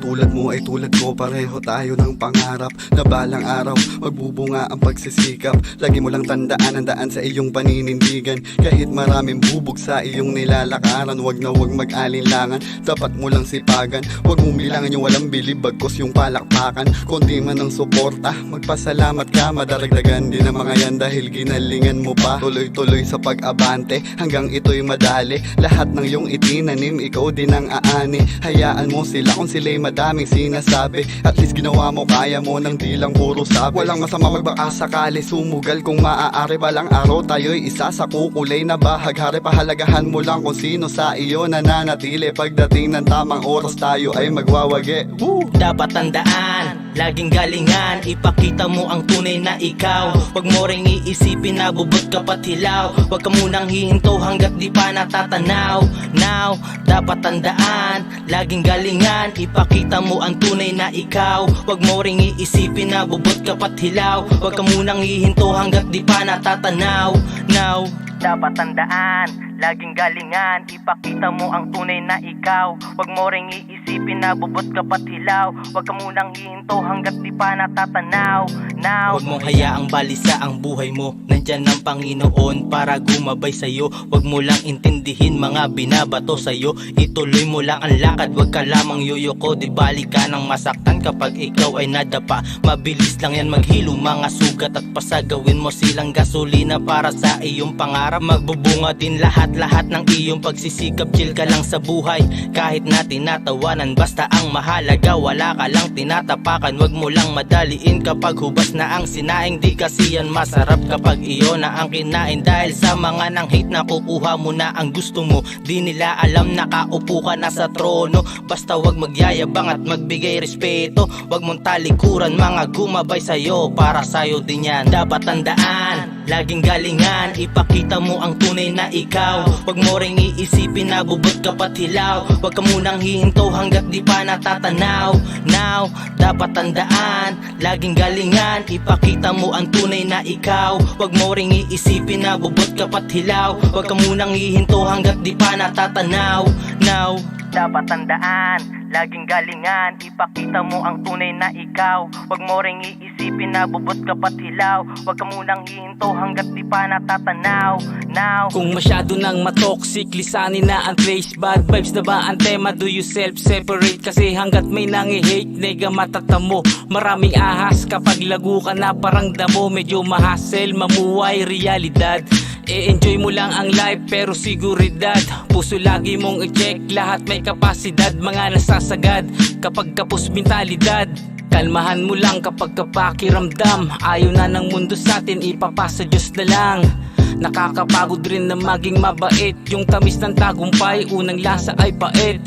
tulad mo ay tulad ko, pareho tayo ng pangarap na balang araw magbubunga ang pagsisikap. Lagi mo lang tandaan ang daan sa iyong paninindigan. Kahit maraming bubog sa iyong nilalakaran, wag na wag mag-alinlangan, dapat mo lang sipagan. Wag mong bilangan yung walang bilib, bagkos yung palakpakan. Konti man ang suporta, magpasalamat ka, madaragdagan din ang mga yan dahil ginalingan mo pa. Tuloy-tuloy sa pag-abante hanggang ito'y madali. Lahat ng iyong itinanim, ikaw din ang aani. Hayaan mo sila kung sila'y madaming sinasabi. At least ginawa mo, kaya mo nang di lang puro sabi. Walang masama magbaka sakali, sumugal kung maaari. Balang araw tayo'y isa sa kukulay na bahaghari. Pahalagahan mo lang kung sino sa iyo nananatili. Pagdating ng tamang oras tayo ay magwawagi. Dapat tandaan, laging galingan, ipakita mo ang tunay na ikaw. Huwag mo ring iisipin na bubot ka pat hilaw. Huwag ka munang hihinto hanggat di pa natatanaw. Now, dapat tandaan, laging galingan, ipakita mo ang tunay na ikaw. Huwag mo ring iisipin na bubot ka pat hilaw. Huwag ka munang hihinto hanggat di pa natatanaw. Now, dapat tandaan, laging galingan, ipakita mo ang tunay na ikaw. Huwag mo ring iisipin na bubot ka pat hilaw. Huwag ka munang hihinto hanggat di pa natatanaw. Now, huwag mong hayaang balisa ang buhay mo, nandyan ang Panginoon para gumabay sa'yo. Huwag mo lang intindihin mga binabato sa'yo, ituloy mo lang ang lakad, huwag ka lamang yoyoko. Di bali ka nang masaktan kapag ikaw ay nadapa. Mabilis lang yan maghilo mga sugat at pasagawin mo silang gasolina para sa iyong pangarap. Magbubunga din lahat-lahat ng iyong pagsisikap. Chill ka lang sa buhay kahit na tinatawanan, basta ang mahalaga wala ka lang tinatapakan. Huwag mo lang madaliin kapag hubas na ang sinaing, di kasi yan masarap kapag iyo na ang kinain. Dahil sa mga nang hate na kukuha mo na ang gusto mo, di nila alam nakaupo ka na sa trono. Basta wag magyayabang at magbigay respeto, wag mong talikuran mga gumabay sa'yo, para sa'yo din yan. Dapat tandaan, laging galingan, ipakita mo ang tunay na ikaw. Huwag mo ring iisipin na bubot ka pat hilaw. Huwag ka munang hihinto hanggat di pa natatanaw. Now, dapat tandaan, laging galingan, ipakita mo ang tunay na ikaw. Huwag mo ring iisipin na bubot ka pat hilaw. Huwag ka munang hihinto hanggat di pa natatanaw. Now, dapat tandaan, laging galingan, ipakita mo ang tunay na ikaw. Huwag mo ring iisipin na bubot ka pat hilaw. Huwag ka munang hihinto hanggat di pa natatanaw. Now, kung masyado nang matoxic, lisanin na ang trace. Bad vibes na ba ang tema? Do you self-separate? Kasi hanggat may nangi-hate, nega matatamo. Maraming ahas kapag lago ka na parang damo. Medyo mahasel, mamuhay, realidad. E-enjoy mo lang ang life pero siguridad, puso lagi mong i-check, lahat may kapasidad. Mga nasasagad kapag kapos mentalidad, kalmahan mo lang kapag kapakiramdam. Ayaw na ng mundo sa atin, ipapasa Diyos na lang. Nakakapagod rin na maging mabait, yung tamis ng tagumpay, unang lasa ay pait.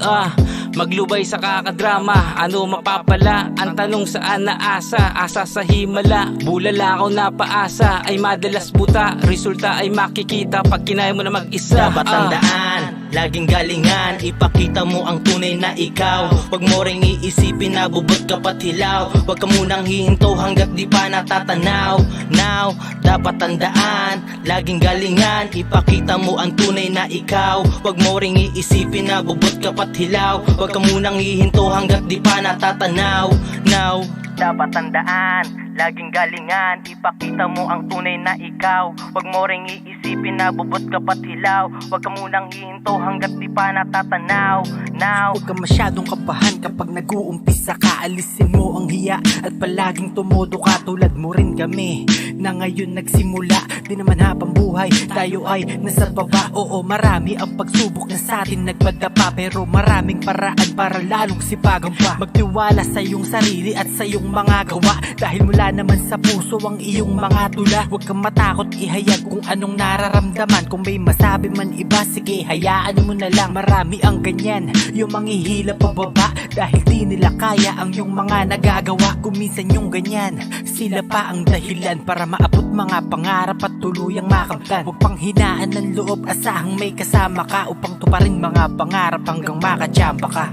Maglubay sa kakadrama, ano mapapala? Ang tanong saan naasa, asa sa himala. Bulala ako na paasa, ay madalas buta. Resulta ay makikita pag kinaya mo na mag-isa. dapat tandaan, laging galingan, ipakita mo ang tunay na ikaw. Huwag mo ring iisipin na bubot ka pat hilaw. Huwag ka munang hihinto hanggat di pa natatanaw. Now, dapat tandaan, laging galingan, ipakita mo ang tunay na ikaw. Huwag mo ring iisipin na bubot ka pat hilaw. Huwag ka munang hihinto hanggat di pa natatanaw. Now, dapat tandaan, laging galingan, ipakita mo ang tunay na ikaw. Huwag mo ring iisipin na bubot ka pat hilaw. Huwag ka munang hihinto hanggat di pa natatanaw. Now, huwag ka masyadong kabahan kapag nag-uumpisa ka. Alisin mo ang hiya at palaging tumodo ka. Tulad mo rin kami na ngayon nagsimula. Di naman habang buhay tayo ay nasa baba. Oo, marami ang pagsubok na sa atin nagpadapa, pero maraming paraan para lalong sipagan pa. Magtiwala sa iyong sarili at sa iyong mga gawa, dahil mula naman sa puso ang iyong mga tula. Huwag kang matakot ihayag kung anong nararamdaman. Kung may masabi man iba, sige hayaan mo na lang. Marami ang ganyan, yung manghihila pababa, dahil di nila kaya ang yung mga nagagawa. Kuminsan yung ganyan, sila pa ang dahilan para maabot mga pangarap at tuluyang makamtan. Huwag pang hinaan ng loob, asahang may kasama ka upang tuparin mga pangarap hanggang makachamba ka.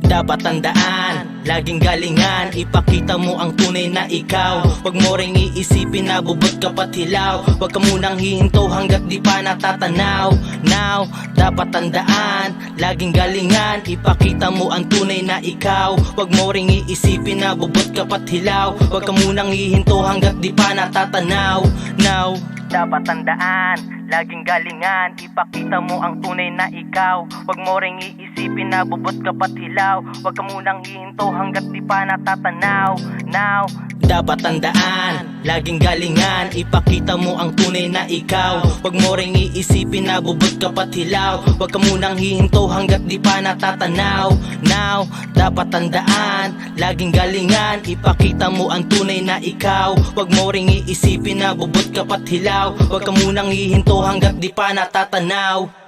dapat tandaan, laging galingan, ipakita mo ang tunay na ikaw. Huwag mo ring iisipin na bubot ka pat hilaw. Huwag ka munang hihinto hanggat di pa natatanaw. Now, dapat tandaan, laging galingan, ipakita mo ang tunay na ikaw. Huwag mo ring iisipin na bubot ka pat hilaw. Huwag ka munang hihinto hanggat di pa natatanaw. Now, dapat tandaan, laging galingan, ipakita mo ang tunay na ikaw. Huwag mo ring iisipin na bubot ka pat hilaw. Huwag ka munang hihinto hanggat di pa natatanaw. Now, dapat tandaan, laging galingan, ipakita mo ang tunay na ikaw. Huwag mo ring iisipin na bubot ka pat hilaw. Huwag ka munang hihinto hanggat di pa natatanaw. Now, dapat tandaan, laging galingan, ipakita mo ang tunay na ikaw. Huwag mo ring iisipin na bubot ka pat hilaw. Huwag ka munang hihinto hanggat di pa natatanaw.